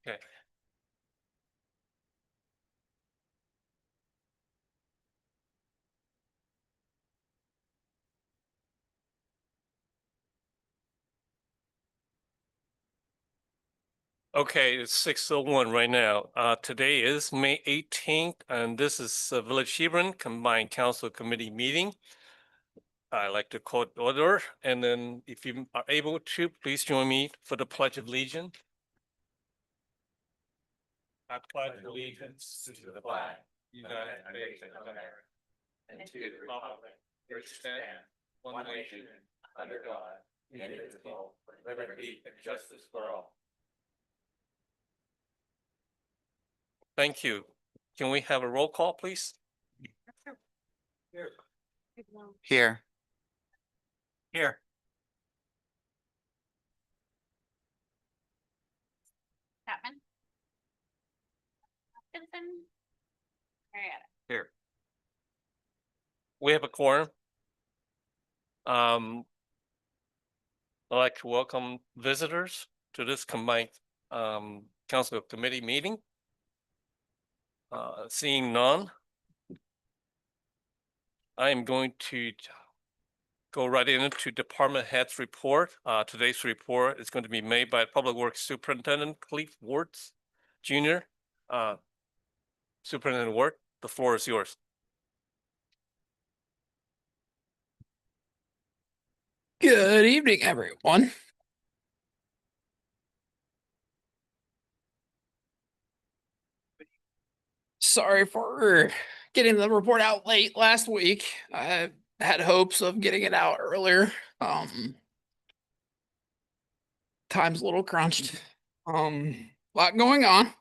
Okay. Okay, it's 6:01 right now. Today is May 18th, and this is Village Hebron Combined Council Committee meeting. I like to call it order, and then if you are able to, please join me for the Pledge of Allegiance. I pledge allegiance to the flag, United States of America, and to the republic which stands one nation under God, indivisible, with liberty and justice for all. Thank you. Can we have a roll call, please? Here. Here. Chapman. Hopkinson. Marietta. Here. We have a quorum. I'd like to welcome visitors to this combined council committee meeting. Seeing none, I am going to go right into department heads report. Today's report is going to be made by Public Works Superintendent Cleve Wards Jr. Superintendent Ward, the floor is yours. Good evening, everyone. Sorry for getting the report out late last week. I had hopes of getting it out earlier. Time's a little crunched. Lot going on.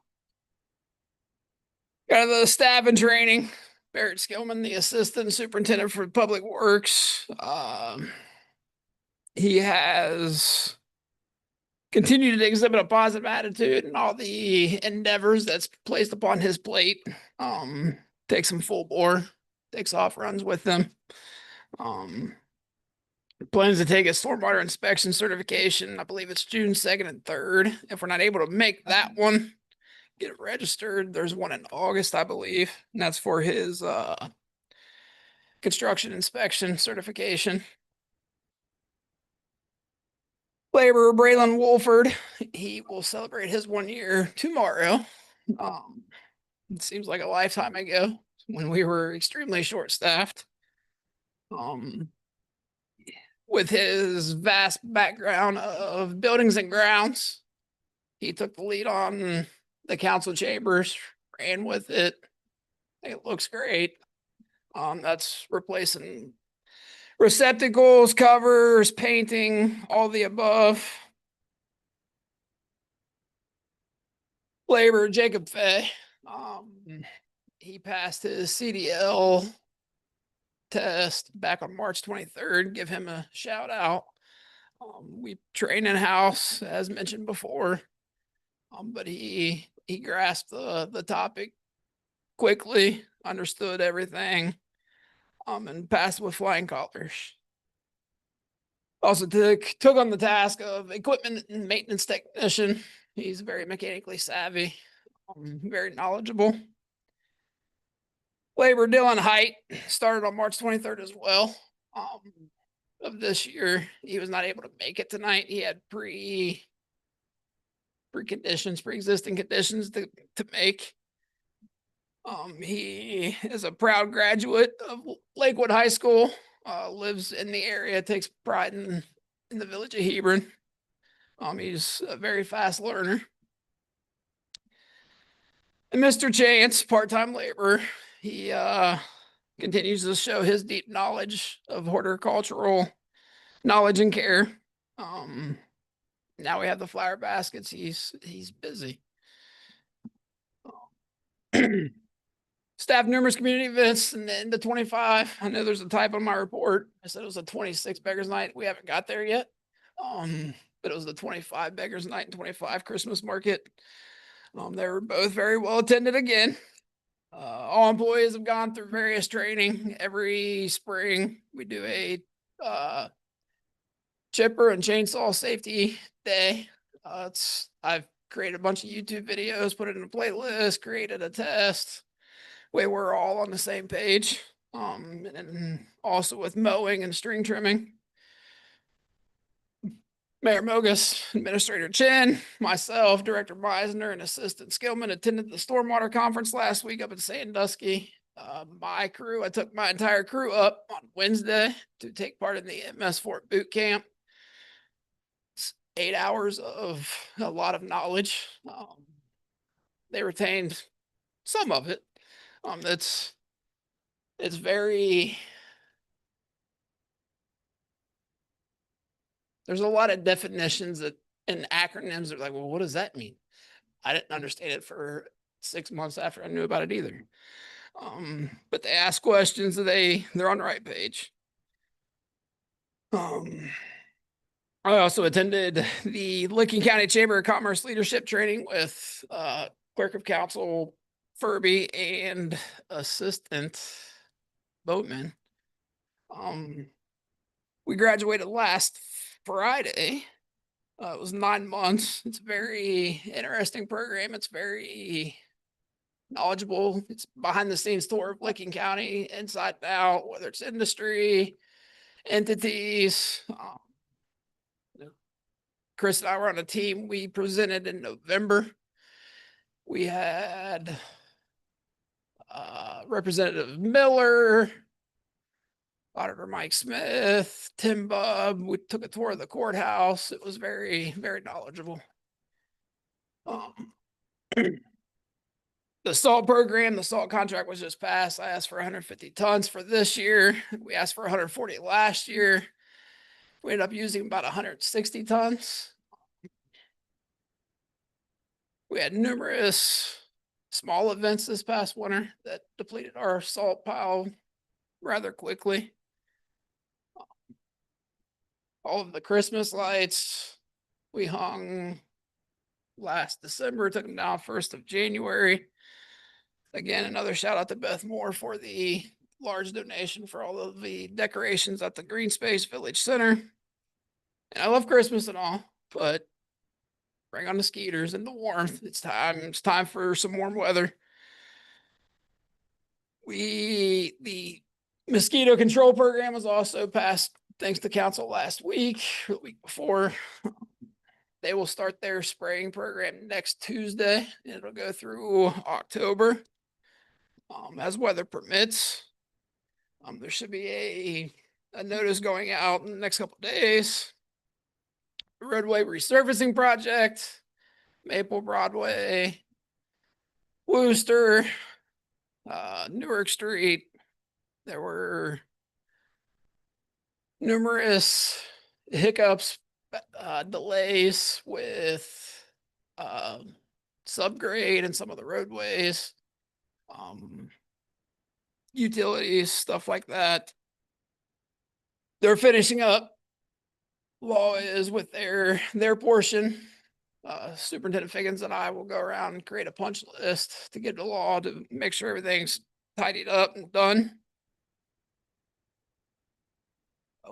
Got the staff in training. Barrett Skillman, the assistant superintendent for public works. He has continued to exhibit a positive attitude in all the endeavors that's placed upon his plate. Takes them full bore, takes off runs with them. Plans to take a stormwater inspection certification. I believe it's June 2nd and 3rd. If we're not able to make that one, get it registered. There's one in August, I believe, and that's for his construction inspection certification. Laborer Braylon Wolford, he will celebrate his 1 year tomorrow. It seems like a lifetime ago when we were extremely short-staffed. With his vast background of buildings and grounds, he took the lead on the council chambers, ran with it. It looks great. That's replacing receptacles, covers, painting, all the above. Labor Jacob Fay. He passed his CDL test back on March 23rd. Give him a shout out. We train in-house, as mentioned before. But he grasped the topic quickly, understood everything, and passed with flying colors. Also took on the task of equipment and maintenance technician. He's very mechanically savvy, very knowledgeable. Labor Dylan Height started on March 23rd as well of this year. He was not able to make it tonight. He had pre-existing conditions to make. He is a proud graduate of Lakewood High School, lives in the area, takes pride in the village of Hebron. He's a very fast learner. And Mr. Chance, part-time laborer, he continues to show his deep knowledge of horticultural knowledge and care. Now we have the flower baskets. He's busy. Staff numerous community events in the 25. I know there's a typo on my report. I said it was a 26 beggars night. We haven't got there yet. But it was the 25 beggars night and 25 Christmas market. They were both very well attended again. All employees have gone through various training. Every spring we do a chipper and chainsaw safety day. I've created a bunch of YouTube videos, put it in a playlist, created a test. Way we're all on the same page. And also with mowing and string trimming. Mayor Mogus, Administrator Chin, myself, Director Meisner, and Assistant Skillman attended the Stormwater Conference last week up in Sandusky. My crew, I took my entire crew up on Wednesday to take part in the MS Fort Boot Camp. It's 8 hours of a lot of knowledge. They retained some of it. It's very, there's a lot of definitions that and acronyms are like, well, what does that mean? I didn't understand it for 6 months after I knew about it either. But they ask questions, they're on the right page. I also attended the Licking County Chamber of Commerce Leadership Training with Clerk of Council Furby and Assistant Boatman. We graduated last Friday. It was 9 months. It's a very interesting program. It's very knowledgeable. It's behind the scenes tour of Licking County, inside and out, whether it's industry, entities. Chris and I were on a team. We presented in November. We had Representative Miller, Auditor Mike Smith, Tim Bubb. We took a tour of the courthouse. It was very, very knowledgeable. The salt program, the salt contract was just passed. I asked for 150 tons for this year. We asked for 140 last year. We ended up using about 160 tons. We had numerous small events this past winter that depleted our salt pile rather quickly. All of the Christmas lights we hung last December, took them down 1st of January. Again, another shout out to Beth Moore for the large donation for all of the decorations at the Green Space Village Center. And I love Christmas and all, but bring on the skeeters and the warmth. It's time for some warm weather. The mosquito control program was also passed thanks to council last week, or the week before. They will start their spraying program next Tuesday. It'll go through October. As weather permits. There should be a notice going out in the next couple of days. Roadway resurfacing project, Maple Broadway, Wooster, Newark Street. There were numerous hiccups, delays with subgrade and some of the roadways, utilities, stuff like that. They're finishing up. Law is with their portion. Superintendent Figgins and I will go around and create a punch list to get the law to make sure everything's tidied up and done.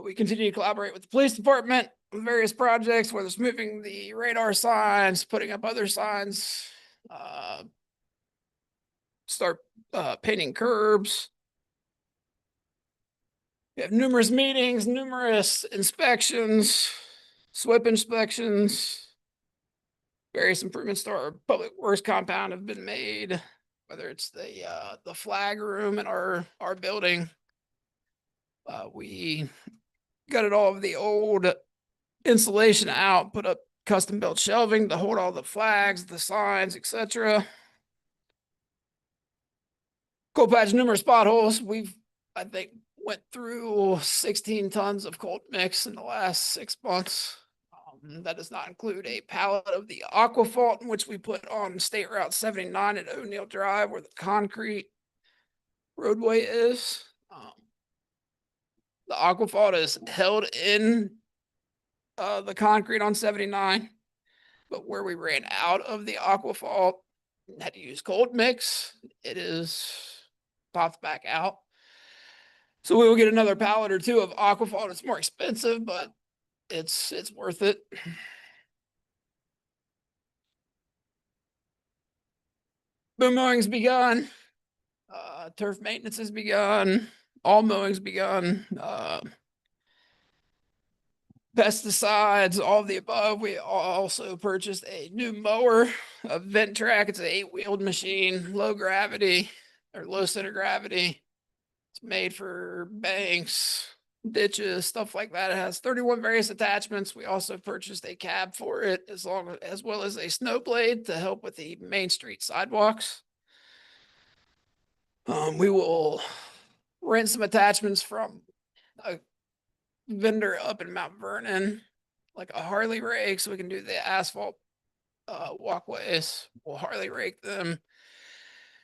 We continue to collaborate with the police department on various projects, whether it's moving the radar signs, putting up other signs, start painting curbs. We have numerous meetings, numerous inspections, SWIP inspections. Various improvements to our public works compound have been made, whether it's the flag room in our building. We gutted all of the old insulation out, put up custom built shelving to hold all the flags, the signs, etc. Cold patch numerous potholes. I think, went through 16 tons of cold mix in the last 6 months. That does not include a pallet of the aquafault, in which we put on State Route 79 at O'Neill Drive, where the concrete roadway is. The aquafault is held in the concrete on 79, but where we ran out of the aquafault and had to use cold mix, it is popped back out. So we will get another pallet or two of aquafault. It's more expensive, but it's worth it. Boom mowing's begun. Turf maintenance has begun. All mowing's begun. Pesticides, all of the above. We also purchased a new mower, a vent track. It's an 8-wheeled machine, low gravity or low center gravity. It's made for banks, ditches, stuff like that. It has 31 various attachments. We also purchased a cab for it, as well as a snow blade to help with the main street sidewalks. We will rent some attachments from a vendor up in Mount Vernon, like a Harley rake, so we can do the asphalt walkways. We'll Harley rake them,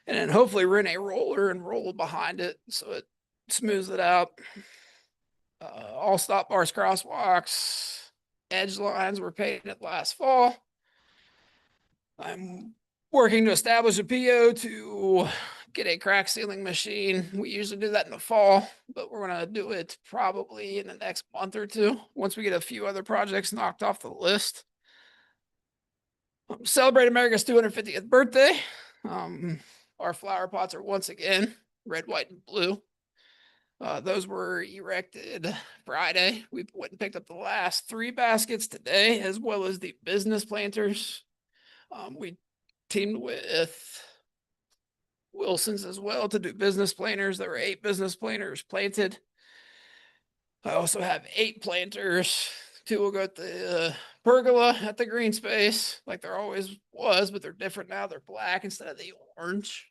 and then hopefully rent a roller and roll behind it so it smooths it out. All stop bars, crosswalks, edge lines were painted last fall. I'm working to establish a PO to get a crack sealing machine. We usually do that in the fall, but we're going to do it probably in the next month or two once we get a few other projects knocked off the list. Celebrate America's 250th birthday. Our flower pots are once again red, white, and blue. Those were erected Friday. We went and picked up the last 3 baskets today, as well as the business planters. We teamed with Wilson's as well to do business planters. There were 8 business planters planted. I also have 8 planters. 2 will go at the pergola at the green space, like there always was, but they're different now. They're black instead of the orange.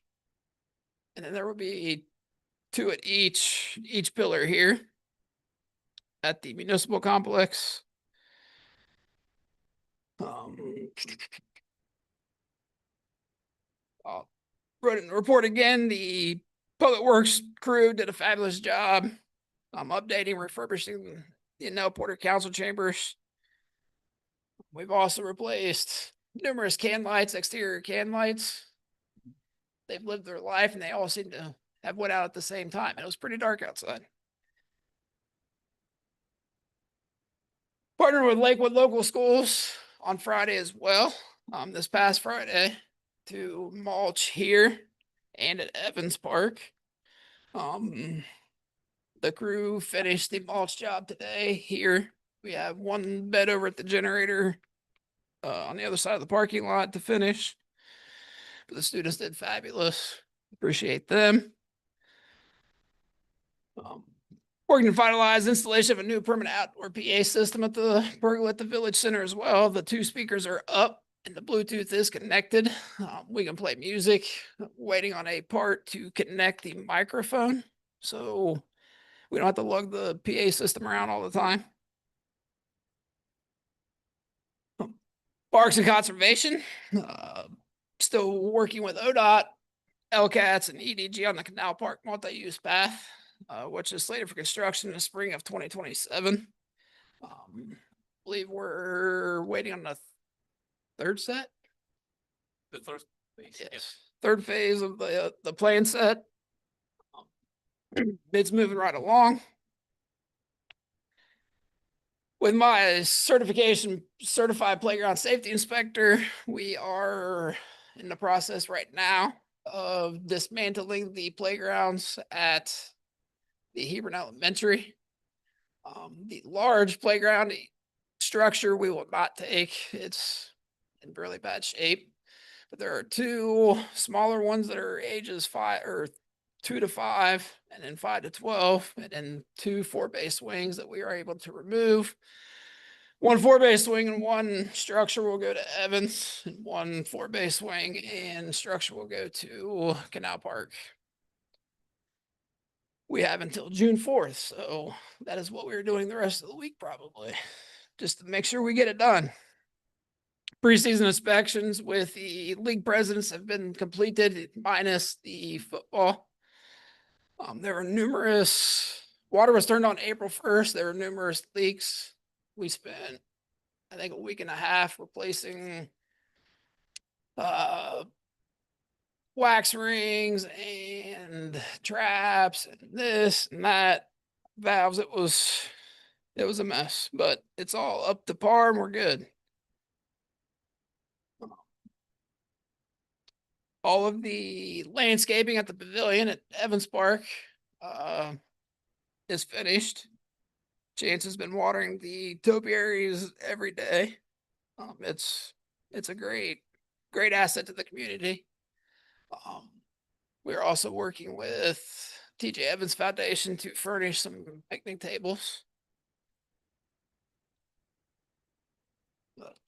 And then there will be 2 at each pillar here at the municipal complex. I'll report again. The public works crew did a fabulous job. Updating, refurbishing the Nell Porter Council chambers. We've also replaced numerous can lights, exterior can lights. They've lived their life and they all seem to have went out at the same time. It was pretty dark outside. Partnered with Lakewood Local Schools on Friday as well. This past Friday to mulch here and at Evans Park. The crew finished the mulch job today here. We have 1 bed over at the generator on the other side of the parking lot to finish. But the students did fabulous. Appreciate them. Working to finalize installation of a new permanent outdoor PA system at the pergola at the village center as well. The 2 speakers are up and the Bluetooth is connected. We can play music. Waiting on a part to connect the microphone, so we don't have to lug the PA system around all the time. Parks and Conservation, still working with ODOT, LCATS, and EDG on the Canal Park multi-use path, which is slated for construction in the spring of 2027. Believe we're waiting on the 3rd set. The first phase. Yes, 3rd phase of the plan set. It's moving right along. With my certified playground safety inspector, we are in the process right now of dismantling the playgrounds at the Hebron Elementary. The large playground structure we will not take. It's in really bad shape. But there are 2 smaller ones that are ages 2 to 5, and then 5 to 12, and then 2 4-bay swings that we are able to remove. 1 4-bay swing and 1 structure will go to Evans, and 1 4-bay swing and structure will go to Canal Park. We have until June 4th, so that is what we're doing the rest of the week probably, just to make sure we get it done. Preseason inspections with the league presidents have been completed, minus the football. There were numerous, water was turned on April 1st. There were numerous leaks. We spent, I think, a week and a half replacing wax rings and traps and this and that, valves. It was a mess, but it's all up to par and we're good. All of the landscaping at the pavilion at Evans Park is finished. Chance has been watering the topiaries every day. It's a great asset to the community. We're also working with TJ Evans Foundation to furnish some picnic tables.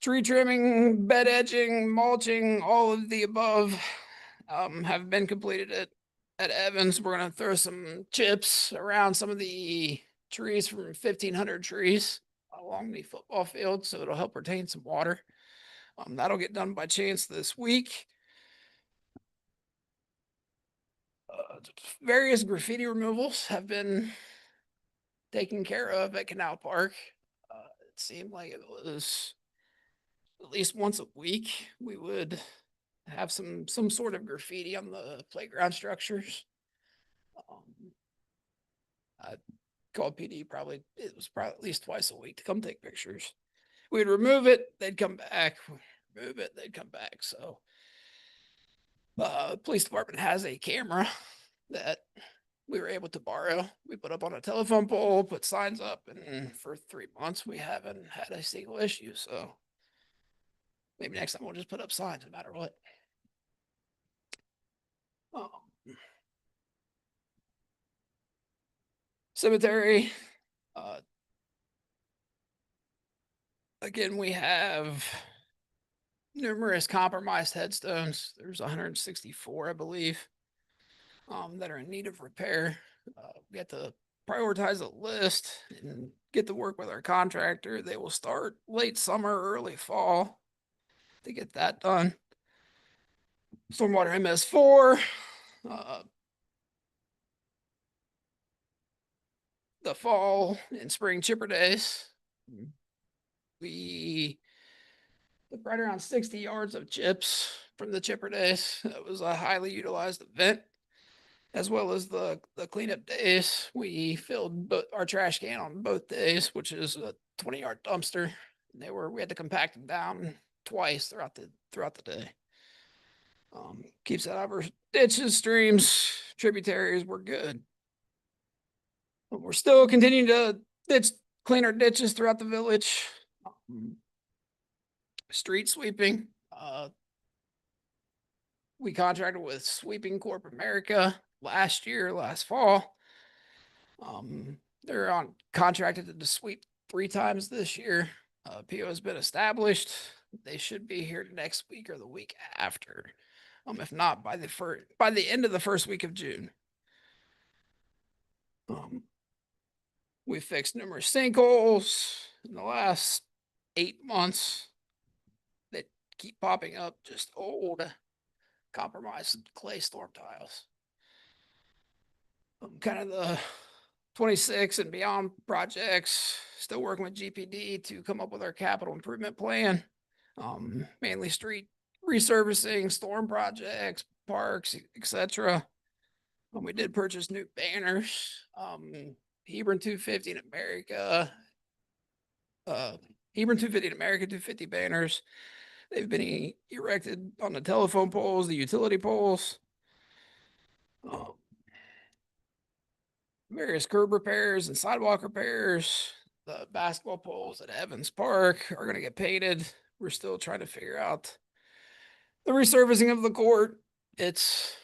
Tree trimming, bed edging, mulching, all of the above have been completed at Evans. We're gonna throw some chips around some of the trees from 1,500 trees along the football field, so it'll help retain some water. That'll get done by Chance this week. Various graffiti removals have been taken care of at Canal Park. It seemed like it was at least once a week, we would have some sort of graffiti on the playground structures. I called PD it was probably at least twice a week to come take pictures. We'd remove it, they'd come back, remove it, they'd come back. So the police department has a camera that we were able to borrow. We put up on a telephone pole, put signs up, and for 3 months we haven't had a single issue. So maybe next time we'll just put up signs no matter what. Cemetery. Again, we have numerous compromised headstones. There's 164, I believe, that are in need of repair. We have to prioritize a list and get to work with our contractor. They will start late summer, early fall to get that done. Stormwater MS4, the fall and spring chipper days. We took right around 60 yards of chips from the chipper days. It was a highly utilized event, as well as the cleanup days. We filled our trash can on both days, which is a 20-yard dumpster. We had to compact them down twice throughout the day. Keeps that out of our ditches, streams, tributaries. We're good. But we're still continuing to clean our ditches throughout the village. Street sweeping. We contracted with Sweeping Corp America last fall. They're contracted to sweep 3 times this year. PO has been established. They should be here next week or the week after. If not by the end of the first week of June. We fixed numerous sinkholes in the last 8 months that keep popping up, just old compromised clay storm tiles. Kind of the 26 and beyond projects, still working with GPD to come up with our capital improvement plan. Mainly street resurfacing, storm projects, parks, etc. We did purchase new banners. Hebron 250 in America. Hebron 250 in America, 250 banners. They've been erected on the telephone poles, the utility poles. Various curb repairs and sidewalk repairs. The basketball poles at Evans Park are going to get painted. We're still trying to figure out the resurfacing of the court. It's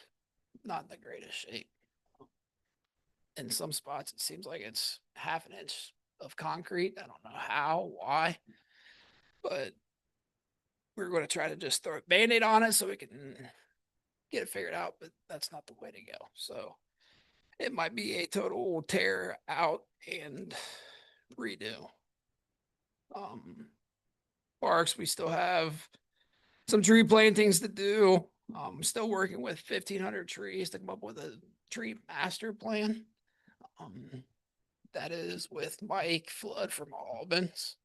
not in the greatest shape. In some spots, it seems like it's half an inch of concrete. I don't know how, why, but we're going to try to just throw a Band-Aid on it so we can get it figured out, but that's not the way to go. So it might be a total tear out and redo. Parks, we still have some tree plantings to do. Still working with 1,500 trees to come up with a tree master plan. That is with Mike Flood from Albans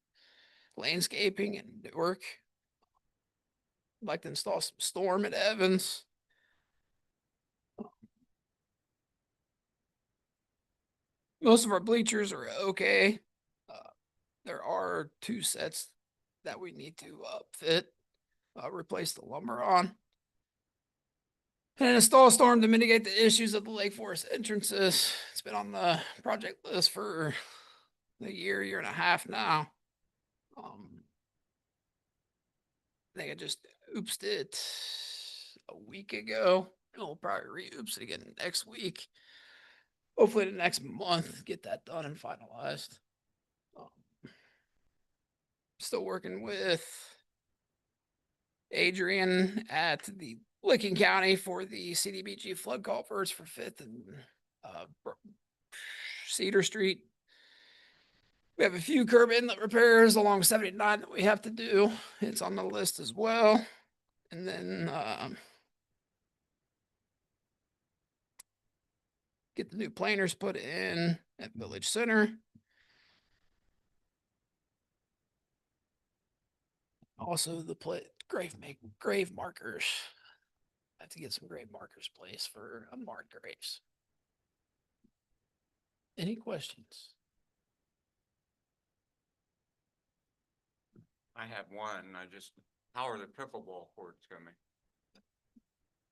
Landscaping and Newark. I'd like to install some storm at Evans. Most of our bleachers are okay. There are 2 sets that we need to replace the lumber on. And install a storm to mitigate the issues of the Lake Forest entrances. It's been on the project list for a year and a half now. I think I just oopsed it a week ago. And we'll probably re-oops it again next week. Hopefully the next month, get that done and finalized. Um, Still working with Adrian at the Licking County for the CDBG flood culverts for Fifth and Cedar Street. We have a few curb inlet repairs along 79 that we have to do. It's on the list as well. And then get the new planers put in at Village Center. Also the grave markers. I have to get some grave markers placed for unmarked graves. Any questions? I have one. How are the pickleball courts coming?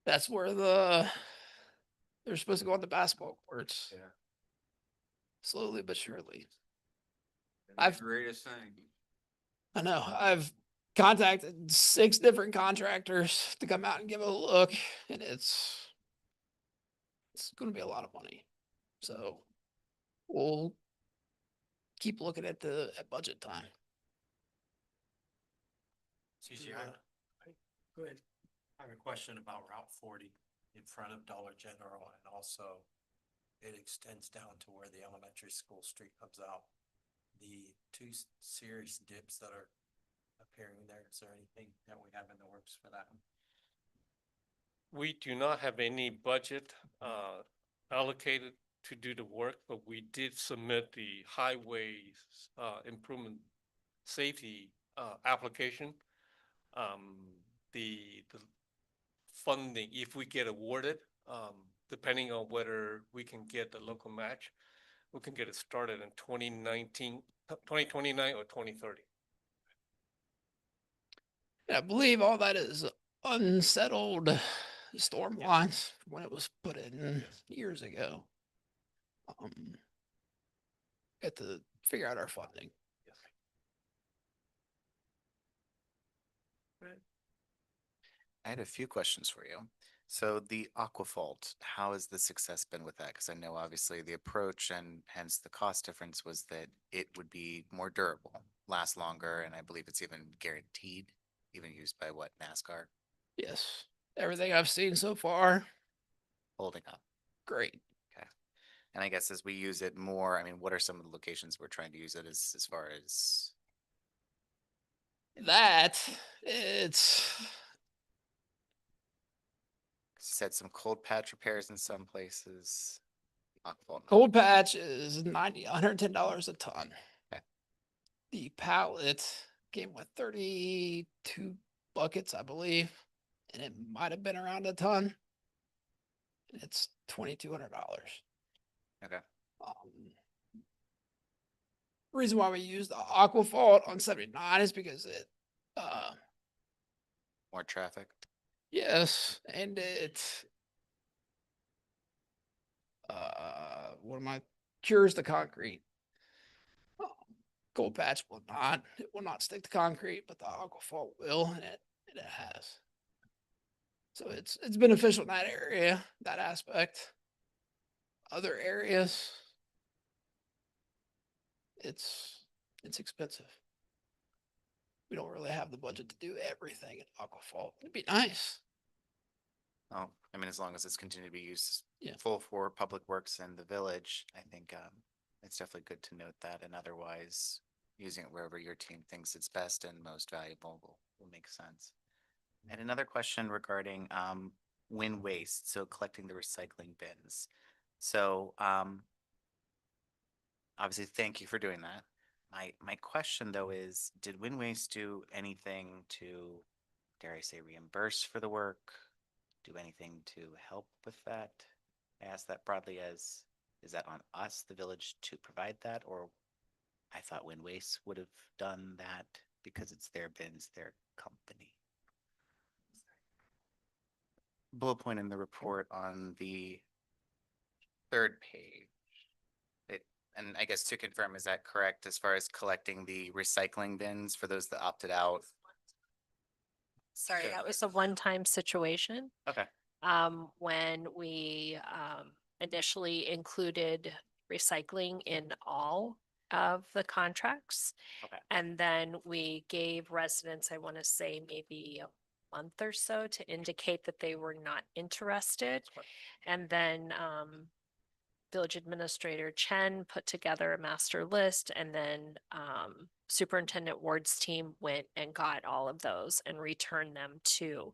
That's where they're supposed to go on the basketball courts. Yeah. Slowly but surely. The greatest thing. I know. I've contacted 6 different contractors to come out and give it a look, and it's going to be a lot of money. So we'll keep looking at budget time. Go ahead. I have a question about Route 40 in front of Dollar General, and also it extends down to where the elementary school street comes out. The two serious dips that are appearing there, is there anything that we have in the works for that? We do not have any budget allocated to do the work, but we did submit the highways improvement safety application. The funding, if we get awarded, depending on whether we can get the local match, we can get it started in 2029 or 2030. And I believe all that is unsettled storm Yes. lines from when it was put in years ago. Got to figure out our funding. I had a few questions for you. So the aquafault, how has the success been with that? Because I know obviously the approach and hence the cost difference was that it would be more durable, last longer, and I believe it's even guaranteed, even used by what, NASCAR, Yes. Everything I've seen so far, holding up. great. And I guess as we use it more, I mean, what are some of the locations we're trying to use it as far as? That it's Said some cold patch repairs in some places. Aquafault. cold patch is $110 a ton. Okay. The pallet came with 32 buckets, I believe, and it might have been around a ton. It's $2,200. Okay. Reason why we use the aquafault on 79 is because it More traffic. yes, and it cures the concrete. Cold patch will not. It will not stick to concrete, but the aquafault will, and it has. So it's beneficial in that area, that aspect. Other areas, it's expensive. We don't really have the budget to do everything in aquafault. It'd be nice. Oh, I mean, as long as it's continued to be used Yeah. full for public works in the village, I think it's definitely good to note that. And otherwise, using it wherever your team thinks it's best and most valuable will make sense. And another question regarding wind waste, so collecting the recycling bins. So obviously, thank you for doing that. My question though is, did wind waste do anything to, dare I say, reimburse for the work? Do anything to help with that? I ask that broadly as, is that on us, the village, to provide that? Or I thought Wind Waste would have done that because it's their bins, their company. bullet point in the report on the third page. And I guess to confirm, is that correct as far as collecting the recycling bins for those that opted out? Sorry, Yeah. that was a one-time situation. Okay, When we, initially included recycling in all of the contracts. okay, And then we gave residents, I want to say maybe a month or so to indicate that they were not interested. Correct. And then, Village Administrator Chen put together a master list, and then Superintendent Ward's team went and got all of those and returned them to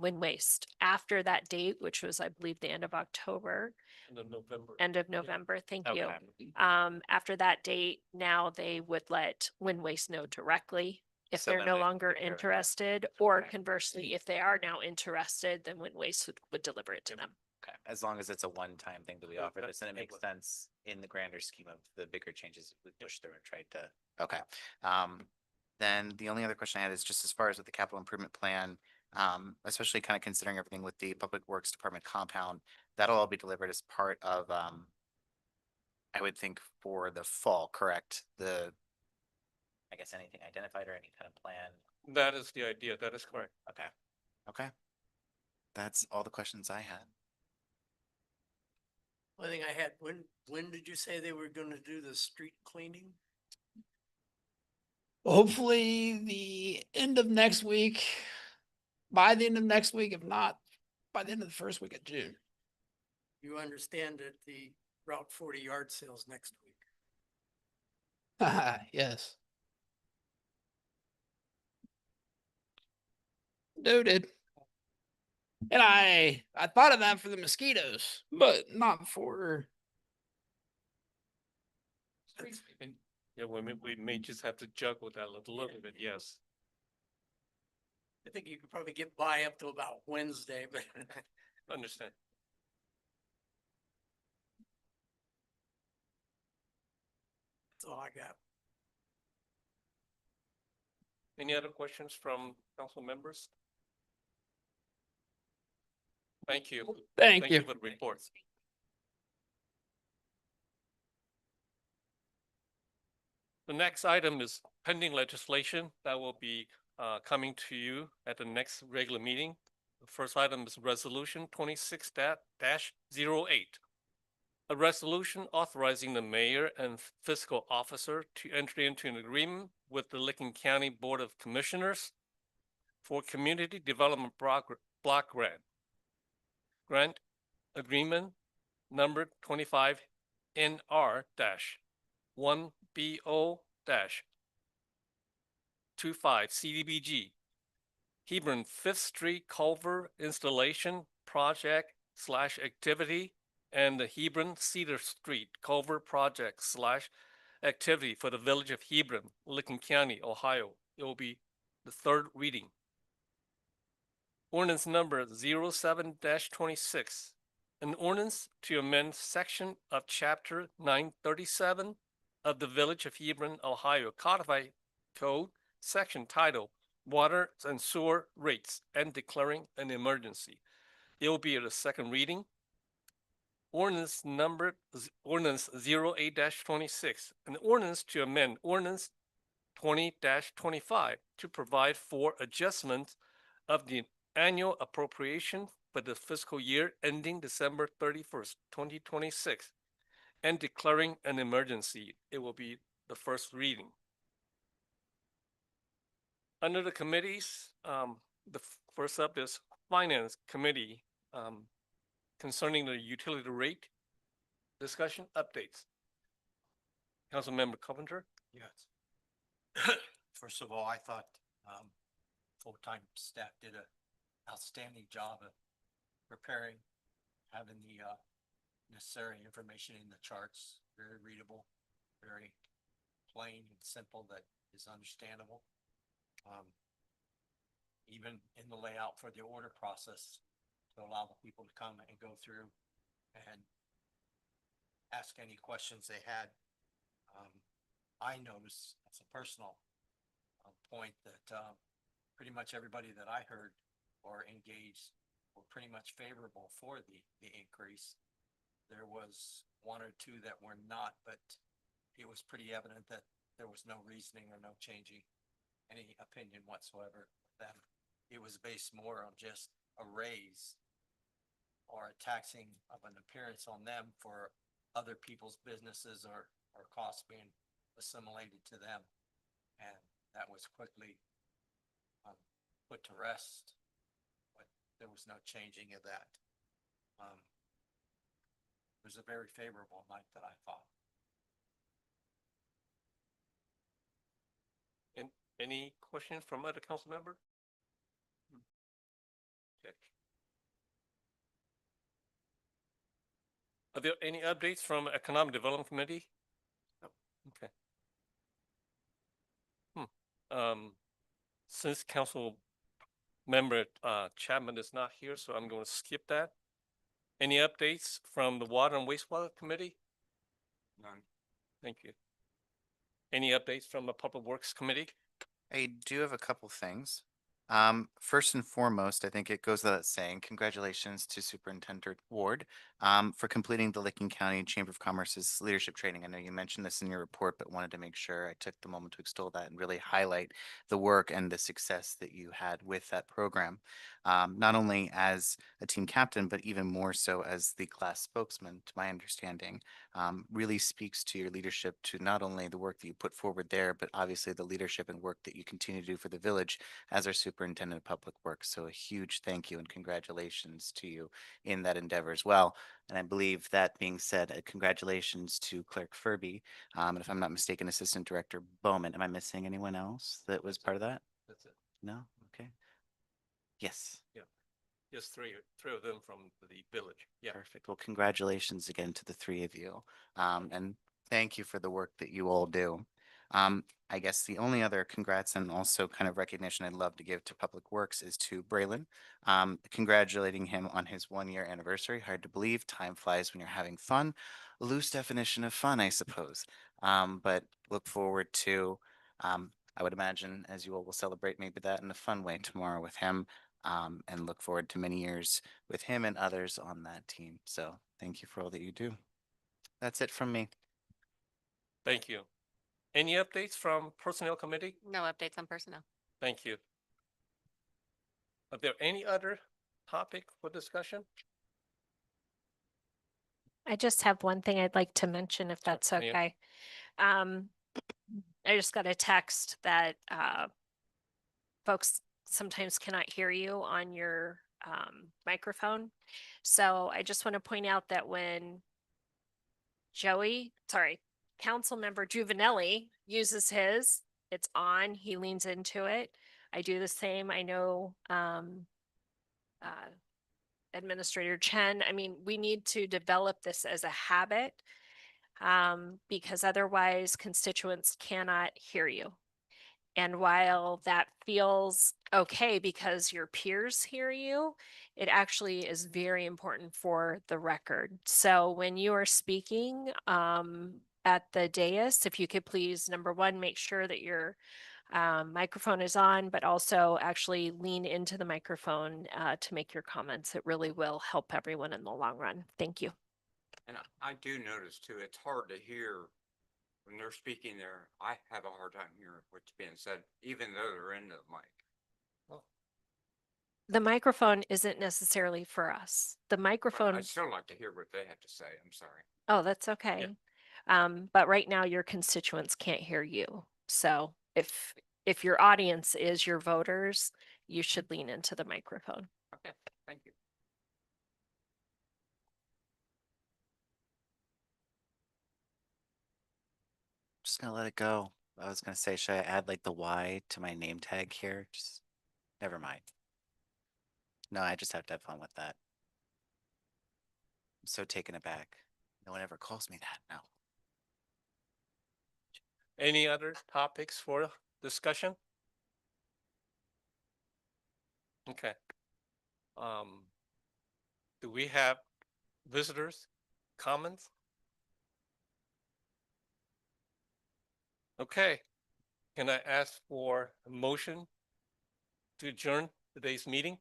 Wind Waste. After that date, which was, I believe, the end of October, In the November. end of November, thank you. okay. After that date, now they would let Wind Waste know directly if So they're then no they longer take care of that. interested, or Okay. conversely, if they are now interested, then Wind Waste would deliver it to them. Okay, as long as it's a one-time thing that we Yeah, offer that- this, and it it makes was- sense in the grander scheme of the bigger changes we pushed through and tried to, okay. Then the only other question I had is just as far as with the capital improvement plan, especially kind of considering everything with the Public Works Department compound, that'll all be delivered as part of, I would think for the fall, correct? I guess anything identified or any kind of plan? That is the idea. That is correct. Okay, okay. That's all the questions I had. One thing I had, when did you say they were gonna do the street cleaning? Hopefully the end of next week, by the end of next week, if not, by the end of the first week of June. You understand that the Route 40 yard sales next week. Yes. Noted. And I thought of that for the mosquitoes, but not for And, yeah, we may just have to juggle that a little bit, yes. I think you could probably get by up to about Wednesday, but Understand. that's all I got. Any other questions from council members? Thank you. thank you. For the report. The next item is pending legislation that will be coming to you at the next regular meeting. The first item is resolution 26-08. A resolution authorizing the mayor and fiscal officer to enter into an agreement with the Licking County Board of Commissioners for Community Development Block Grant. Grant agreement number 25 NR-1BO-25 CDBG. Hebron Fifth Street Culvert Installation Project / activity and the Hebron Cedar Street Culvert Project / activity for the village of Hebron, Licking County, Ohio. It will be the third reading. Ordinance number 07-26. An ordinance to amend section of chapter 937 of the Village of Hebron, Ohio Codified Code, section titled Water and Sewer Rates, and declaring an emergency. It will be at a second reading. Ordinance 08-26. An ordinance to amend ordinance 20-25 to provide for adjustment of the annual appropriation for the fiscal year ending December 31st, 2026, and declaring an emergency. It will be the first reading. Under the committees, the first up is Finance Committee concerning the utility rate discussion updates. Councilmember Carpenter? Yes. First of all, I thought full-time staff did an outstanding job of preparing, having the necessary information in the charts, very readable, very plain and simple that is understandable. Even in the layout for the order process to allow the people to come and go through and ask any questions they had. I noticed as a personal point that pretty much everybody that I heard or engaged were pretty much favorable for the increase. There was one or two that were not, but it was pretty evident that there was no reasoning or no changing any opinion whatsoever. That it was based more on just a raise or a taxing of an appearance on them for other people's businesses or costs being assimilated to them. And that was quickly put to rest, but there was no changing of that. It was a very favorable night that I thought. And any questions from other council member? Okay. Are there any updates from Economic Development Committee? No. Okay. Since council member Chapman is not here, so I'm going to skip that. Any updates from the Water and Wastewater Committee? None. Thank you. Any updates from the Public Works Committee? I do have a couple things. First and foremost, I think it goes without saying, congratulations to Superintendent Ward for completing the Licking County Chamber of Commerce's leadership training. I know you mentioned this in your report, but wanted to make sure I took the moment to extol that and really highlight the work and the success that you had with that program. Not only as a team captain, but even more so as the class spokesman, to my understanding, really speaks to your leadership, to not only the work that you put forward there, but obviously the leadership and work that you continue to do for the village as our superintendent of public works. So a huge thank you and congratulations to you in that endeavor as well. And I believe that being said, congratulations to Clerk Furby. And if I'm not mistaken, Assistant Director Bowman. Am I missing anyone else that was part of that? That's it. No? Okay. Yes. Just three of them from the village. Yeah. Perfect. Well, congratulations again to the three of you. And thank you for the work that you all do. I guess the only other congrats and also kind of recognition I'd love to give to Public Works is to Braylon. Congratulating him on his 1 year anniversary. Hard to believe. Time flies when you're having fun. A loose definition of fun, I suppose. But look forward to, I would imagine, as you all will celebrate maybe that in a fun way tomorrow with him. And look forward to many years with him and others on that team. So thank you for all that you do. That's it from me. Thank you. Any updates from Personnel Committee? No updates on personnel. Thank you. Are there any other topic for discussion? I just have one thing I'd like to mention, if that's yeah. okay. I just got a text that folks sometimes cannot hear you on your microphone. So I just want to point out that when Councilmember Juvenelli uses his, it's on, he leans into it. I do the same. I know Administrator Chen. I mean, we need to develop this as a habit because otherwise constituents cannot hear you. And while that feels okay because your peers hear you, it actually is very important for the record. So when you are speaking at the dais, if you could please, number one, make sure that your microphone is on, but also actually lean into the microphone to make your comments. It really will help everyone in the long run. Thank you. And I do notice too, it's hard to hear when they're speaking there. I have a hard time hearing what's being said, even though they're in the mic. The microphone isn't necessarily for us. The But microphone, I'd still like to hear what they have to say. I'm sorry. oh, that's okay. But right now your constituents can't hear you. So if your audience is your voters, you should lean into the microphone. Okay, thank you. Just gonna let it go. I was gonna say, should I add like the Y to my name tag here? Just never mind. No, I just have to have fun with that. I'm so taken aback. No one ever calls me that now. Any other topics for discussion? Okay. Do we have visitors, comments? Okay. Can I ask for a motion to adjourn today's meeting?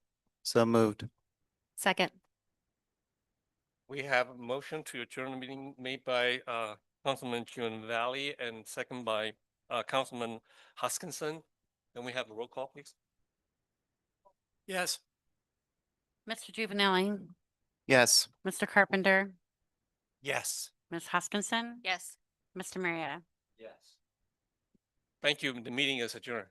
So moved. Second. We have a motion to adjourn the meeting made by Councilman June Valley and second by Councilman Hoskinson. Then we have a roll call, please. Yes. Mr. Juvenile, Yes. Mr. Carpenter, Yes. Ms. Hoskinson. Yes. Mr. Marietta. Yes. Thank you. The meeting is adjourned.